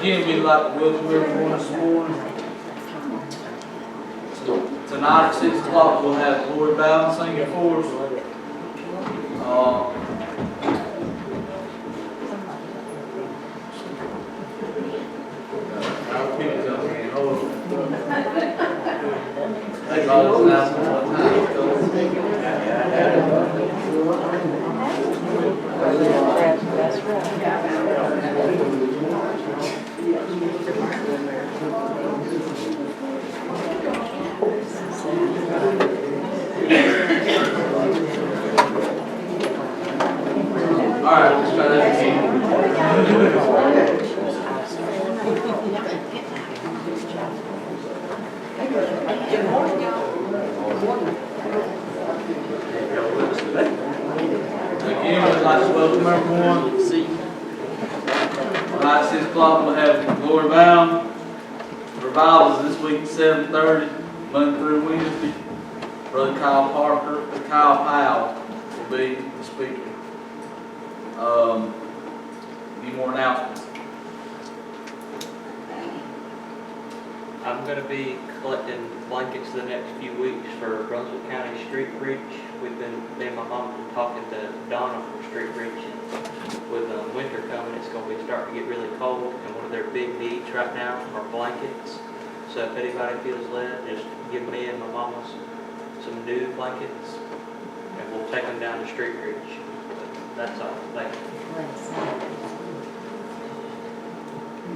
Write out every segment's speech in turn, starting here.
Again, we'd like to welcome everyone this morning. Tonight at 6 o'clock, we'll have Glory Bound singing for us. They call us now one time. All right, let's try that again. Again, we'd like to welcome everyone. Tonight at 6 o'clock, we'll have Glory Bound. Revival is this week at 7:30, Monday through Wednesday. Brother Kyle Powell will be the speaker. Any more announcements? I'm going to be collecting blankets the next few weeks for Brunswick County Street Bridge. Me and my mom been talking to Donna from Street Bridge. With winter coming, it's going to be starting to get really cold, and one of their big needs right now are blankets. So if anybody feels led, just give me and my mama some new blankets, and we'll take them down to Street Bridge. That's all. Thank you.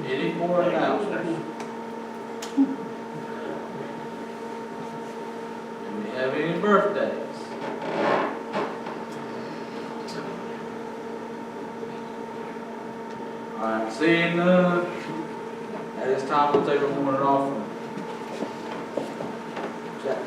Any more announcements? Do we have any birthdays? Alright, seeing none, at this time we'll take a morning offering. Jack.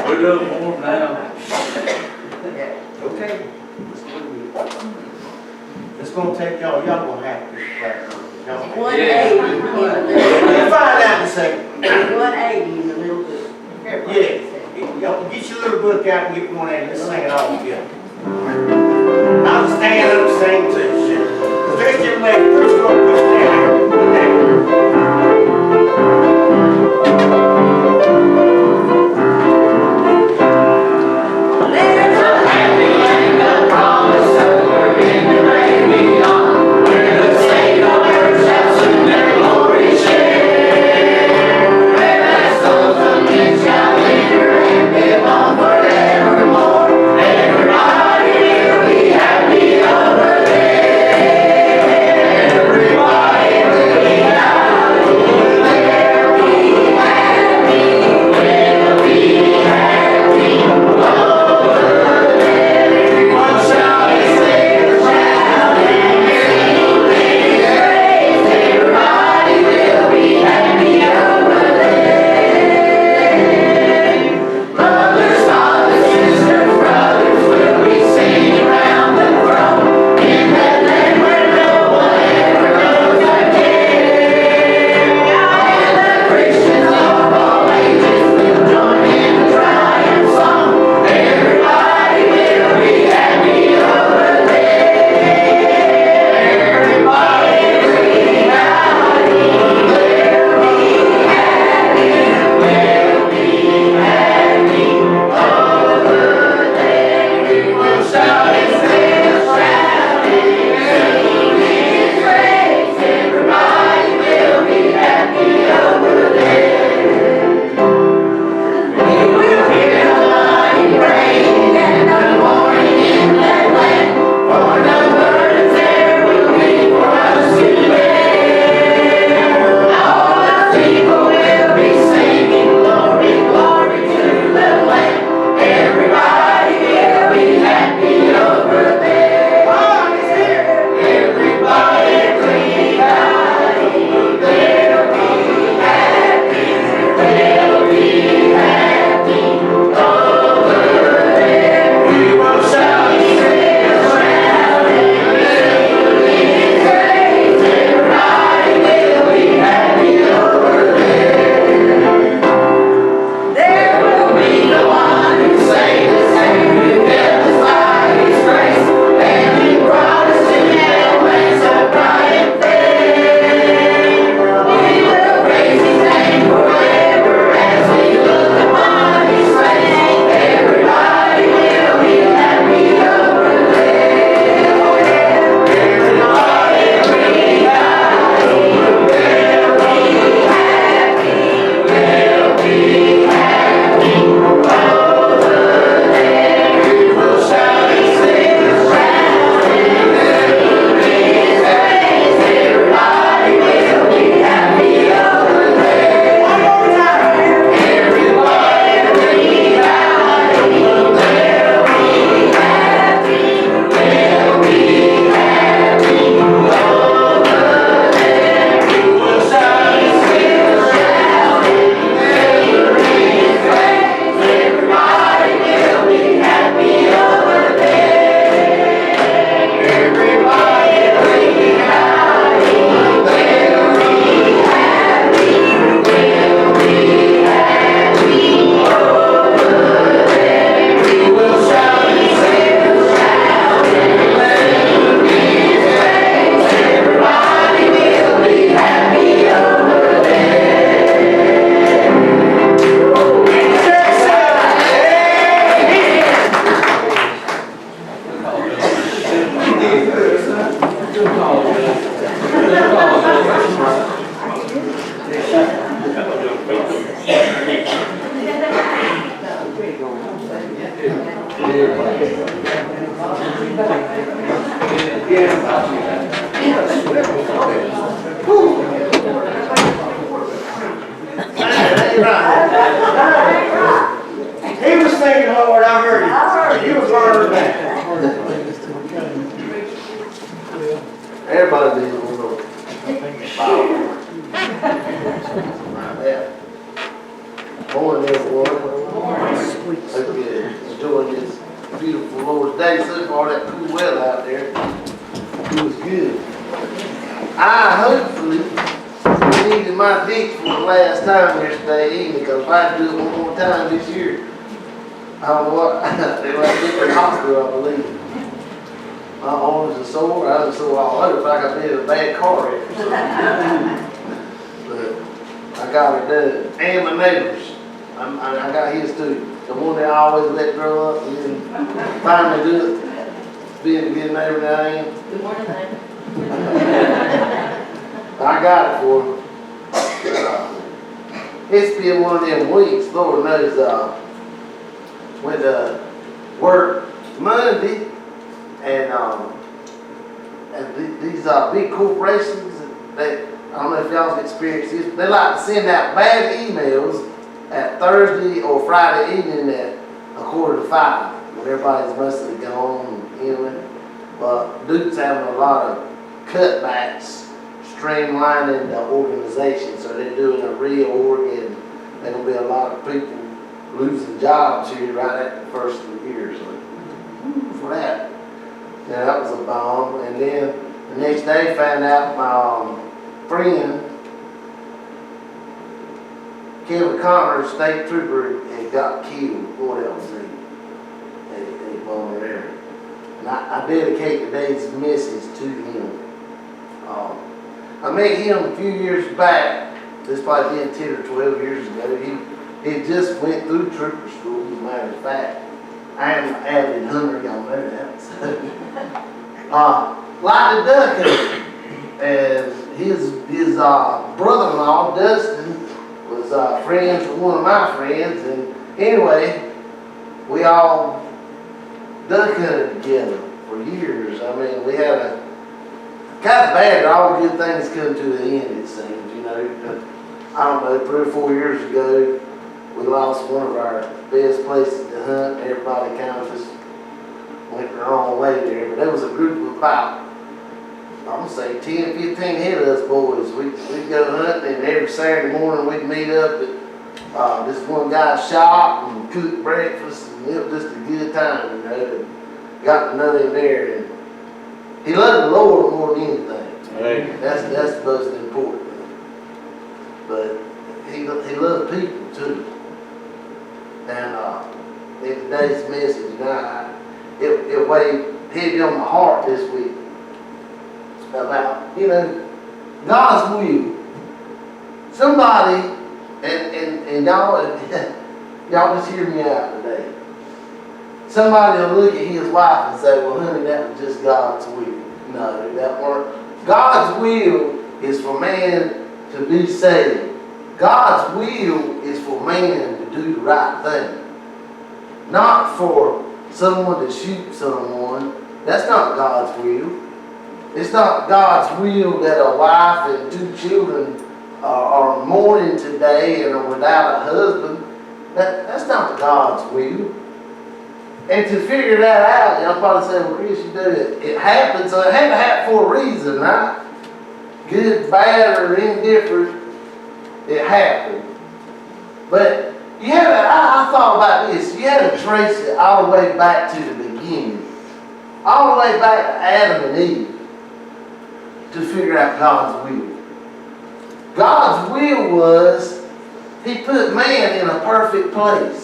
We're doing more now. Okay. It's gonna take y'all gonna have to practice. Y'all- 180. We'll find out in a second. 180 in the little book. Yeah, y'all get your little book out and get 180, let's sing it all together. I'll stand up and sing too. Stretch your leg, push your push down. There's a happy and a promise somewhere in the rain beyond, where the saved on earth shall soon their glory share. Where the souls of men shall enter and live on forevermore. Everybody will be happy over there. Everybody Right there. Morning, everyone. Hope you're enjoying this beautiful Lord's Day. So far, that cool weather out there. It was good. I hopefully needed my dick for the last time yesterday evening, because if I do it one more time this year, I don't know what, they might get to the hospital, I believe. My arms are sore, I was sore all over, like I've been in a bad car wreck or something. But I got it done. And my neighbors, I got his too. The one that I always let grow up and then finally do it. Being a good neighbor that I am. Good morning, neighbor. I got it for him. It's been one of them weeks, Lord knows, went to work Monday, and these big corporations, I don't know if y'all have experienced this, they like to send out bad emails at Thursday or Friday evening at 4:45, when everybody's mostly gone, but Duke's having a lot of cutbacks, streamlining the organization, so they're doing a reorg, and there's going to be a lot of people losing jobs here right at the first of the year, so for that. Yeah, that was a bomb. And then the next day, found out my friend, Kevin Connor, state trooper, had got killed. Boy, that was a bomb there. And I dedicate today's message to him. I met him a few years back. This probably been 10 or 12 years ago. He just went through trooper school, as a matter of fact. I am an avid hunter, y'all know that. Like the duck hunter. And his brother-in-law, Dustin, was friends with one of my friends. And anyway, we all duck hunted together for years. I mean, we had a kind of bad, all good things come to the end, it seems, I don't know, 3 or 4 years ago, we lost one of our best places to hunt. Everybody kind of just went the wrong way there. But there was a group of about, I'm going to say 10, 15 head of us boys. We'd go hunting, and every Saturday morning we'd meet up at this one guy's shop and cook breakfast, and it was just a good time, Got to know him there. And he loved the Lord more than anything. Hey. That's the most important thing. But he loved people too. And in today's message, it weighed heavy on my heart this week about, God's will. Somebody, and y'all just hear me out today. Somebody will look at his wife and say, well, honey, that was just God's will. No, that weren't. God's will is for man to be saved. God's will is for man to do the right thing. Not for someone to shoot someone. That's not God's will. It's not God's will that a wife and 2 children are mourning today and are without a husband. That's not God's will. And to figure that out, y'all probably say, well, Chris, you do it. It happened, so it had to happen for a reason, right? Good, bad, or indifferent, it happened. But you had to, I thought about this. You had to trace it all the way back to the beginning. All the way back to Adam and Eve to figure out God's will. God's will was, He put man in a perfect place.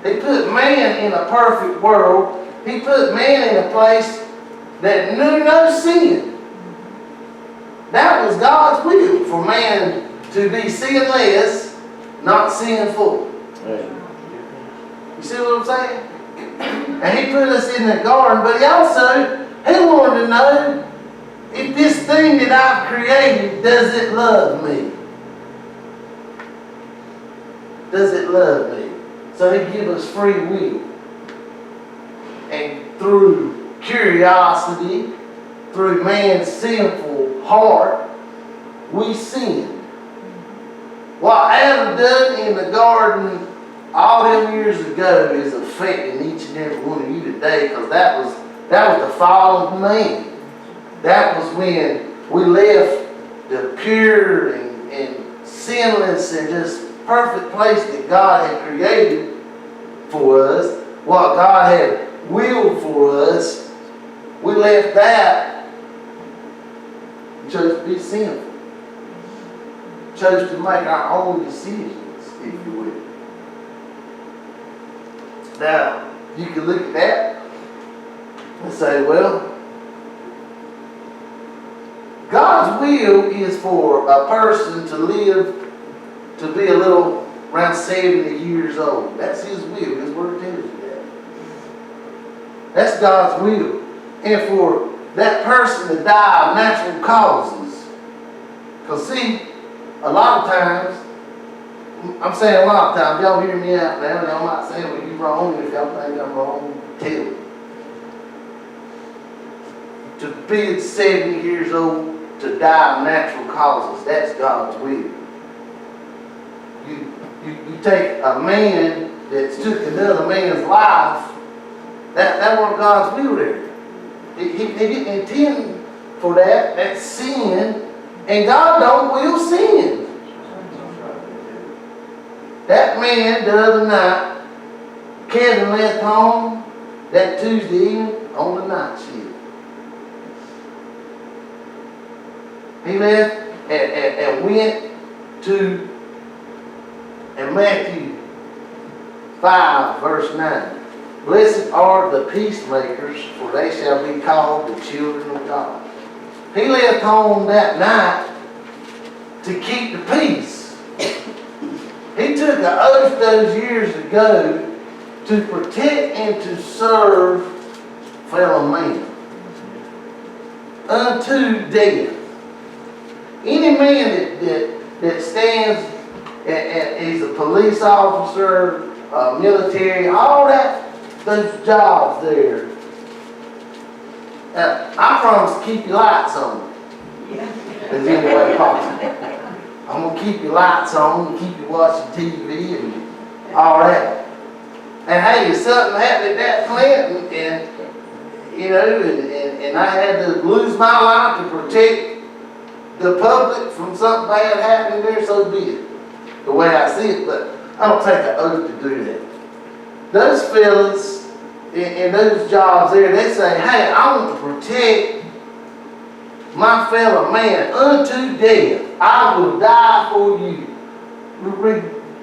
He put man in a perfect world. He put man in a place that knew no sin. That was God's will, for man to be sinless, not sinful. You see what I'm saying? And He put us in the garden, but He wanted to know if this thing that I've created, does it love me? Does it love me? So He gives us free will. And through curiosity, through man's sinful heart, we sin. What Adam done in the garden all them years ago is affecting each and every one of you today, because that was the fall of man. That was when we left the perfect place that God had created for us, what God had willed for us, we left that and chose to be sinful. Chose to make our own decisions, if you will. Now, you can look at that and say, well, God's will is for a person to live to be a little around 70 years old. That's His will. His word tells you that. That's God's will. And for that person to die of natural causes. Because see, a lot of times, I'm saying a lot of times, y'all hear me out now, y'all might say, well, you're wrong. If y'all think I'm wrong, tell me. To be 70 years old, to die of natural causes, that's God's will. You take a man that's took another man's life, that wasn't God's will there. He didn't intend for that. That's sin, and God don't will sin. That man the other night, Kevin left home that Tuesday evening on the night shift. He left and went to Matthew 5, verse 9. Blessed are the peacemakers, for they shall be called the children of God. He left home that night to keep the peace. He took an oath those years ago to protect and to serve fellow man unto death. Any man that stands and he's a police officer, military, all that, those jobs there. I promise to keep your lights on. As any way possible. I'm going to keep your lights on and keep you watching TV and all that. And hey, if something happened at that plant and you know, and I had to lose my life to protect the public from something bad happening there, so be it. The way I see it, but I don't take an oath to do that. Those fellas in those jobs there, they say, hey, I want to protect my fellow man unto death. I will die for you.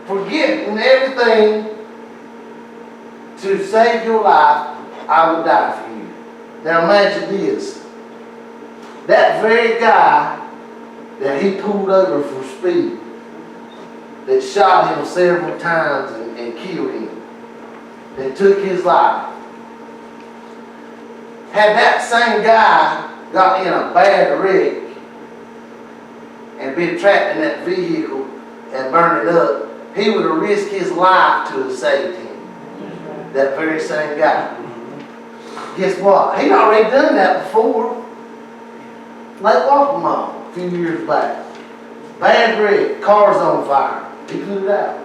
Forgetting everything to save your life, I will die for you. Now imagine this. That very guy that he pulled over for speed, that shot him several times and killed him, that took his life. Had that same guy got in a bad wreck and been trapped in that vehicle and burned it up, he would have risked his life to have saved him. That very same guy. Guess what? He'd already done that before. Lake Waccamaw a few years back. Bad wreck, car's on fire. He put it out.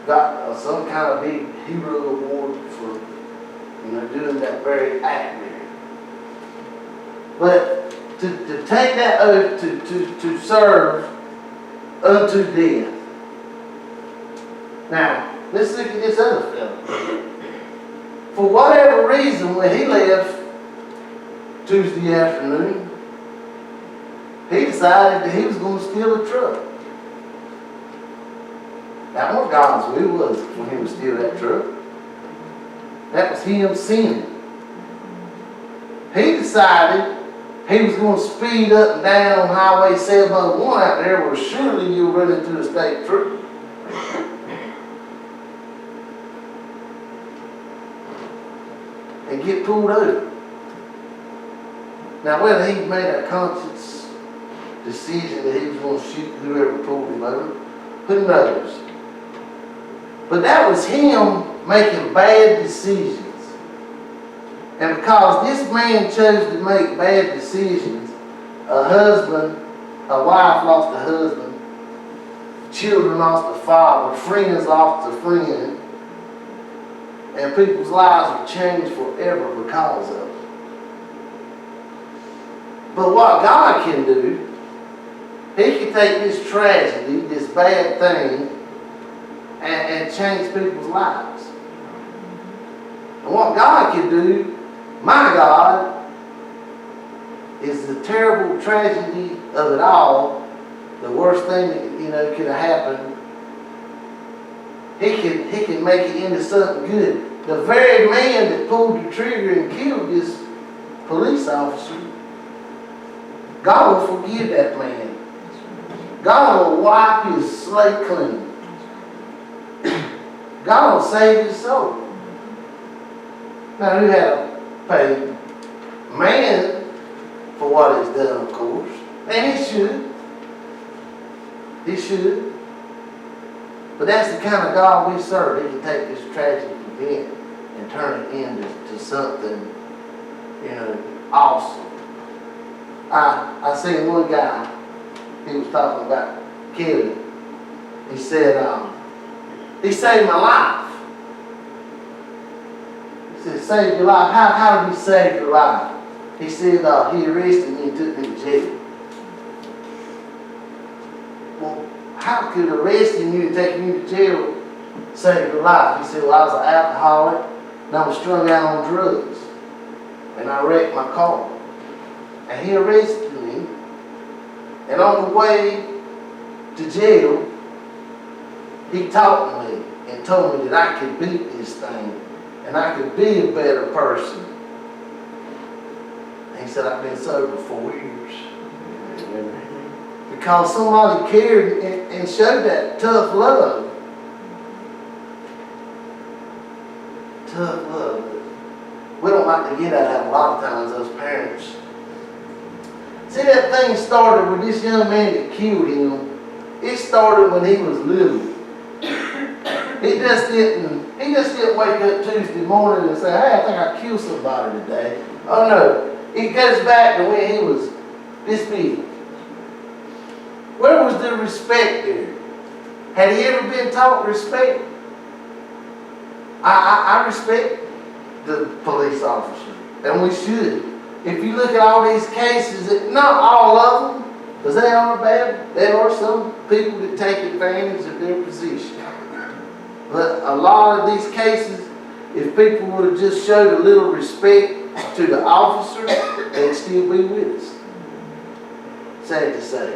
Got some kind of big hero award for doing that very act there. But to take that oath to serve unto death. Now, let's look at this other fellow. For whatever reason, when he left Tuesday afternoon, he decided that he was going to steal a truck. That wasn't God's will, was it, for him to steal that truck? That was him sinning. He decided he was going to speed up and down on Highway 701 out there where surely you'll run into a state trooper. And get pulled over. Now, whether he made a conscious decision that he was going to shoot whoever pulled him over, who knows? But that was him making bad decisions. And because this man chose to make bad decisions, a wife lost a husband, children lost a father, friends lost a friend, and people's lives were changed forever because of it. But what God can do He can take this tragedy, this bad thing, and change people's lives. And what God can do, my God, is the terrible tragedy of it all, the worst thing that could have happened. He can make it into something good. The very man that pulled the trigger and killed this police officer, God will forgive that man. God will wipe his slate clean. God will save his soul. Now, who had to pay man for what he's done, of course. And he should. He should. But that's the kind of God we serve. He can take this tragic event and turn it into something, awesome. I seen one guy, he was talking about Kelly. He said, he saved my life. He said, save your life. How did he save your life? He said, he arrested me and took me to jail. Well, how could arresting you and taking you to jail save your life? He said, well, I was an alcoholic and I was strung out on drugs. And I wrecked my car. And he arrested me. And on the way to jail, he talked to me and told me that I could beat this thing and I could be a better person. And he said, I've been sober 4 years. Because somebody cared and showed that tough love. Tough love. We don't like to get at that a lot of times, those parents. See, that thing started with this young man that killed him. It started when he was little. He just didn't wake up Tuesday morning and say, hey, I think I killed somebody today. Oh no, it goes back to when he was this big. Where was the respect there? Had he ever been taught respect? I respect the police officer, and we should. If you look at all these cases, not all of them, because they aren't bad. There are some people that take advantage of their position. But a lot of these cases, if people would have just showed a little respect to the officer, they'd still be with us. Sad to say.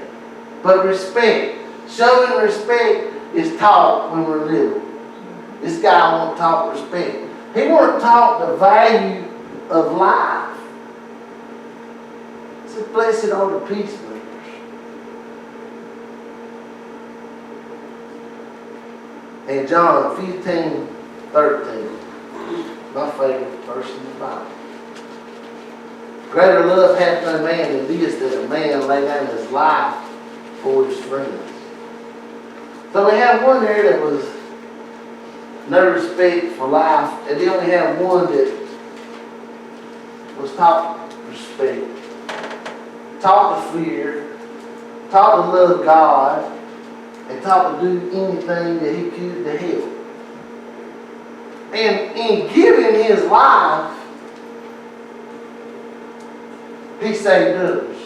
But respect, showing respect is taught when we're little. This guy wasn't taught respect. He wasn't taught the value of life. It said, blessed are the peacemakers. And John 15:13, my favorite verse in the Bible. Greater love hath no man than this, that a man lay down his life for his friends. So we have one there that was no respect for life, and then we have one that was taught respect, taught to fear, taught to love God, and taught to do anything that he could to help. And in giving his life, he saved others.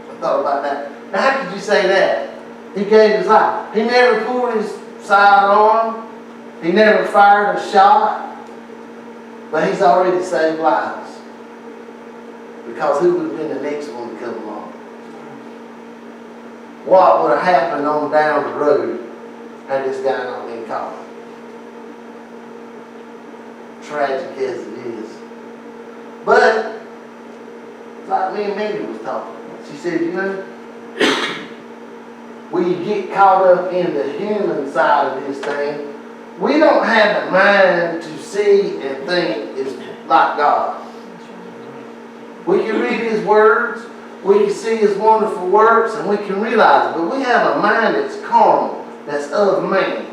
I thought about that. Now, how could you say that? He gave his life. He never pulled his sidearm. He never fired a shot. But he's already saved lives. Because who would have been the next one to come along? What would have happened on down the road had this guy not been caught? Tragic as it is. But, like me and Mindy was talking, she said, when you get caught up in the human side of this thing, we don't have the mind to see and think it's like God. We can read His words, we can see His wonderful works, and we can realize it, but we have a mind that's carnal, that's of man.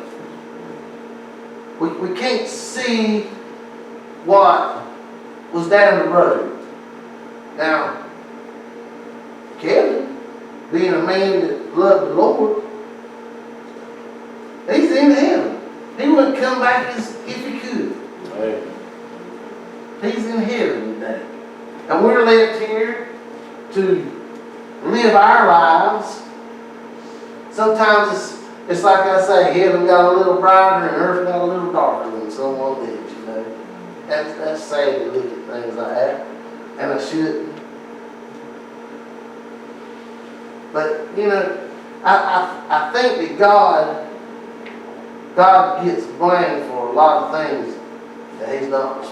We can't see what was down the road. Now, Kevin, being a man that loved the Lord, he's in heaven. He wouldn't come back if he could. Right. He's in heaven today. And we're left here to live our lives. Sometimes it's like I say, heaven got a little brighter and earth got a little darker than someone lives, you know. That's sad to look at things like that, and I shouldn't. But, you know, I think that God gets blamed for a lot of things that he's not responsible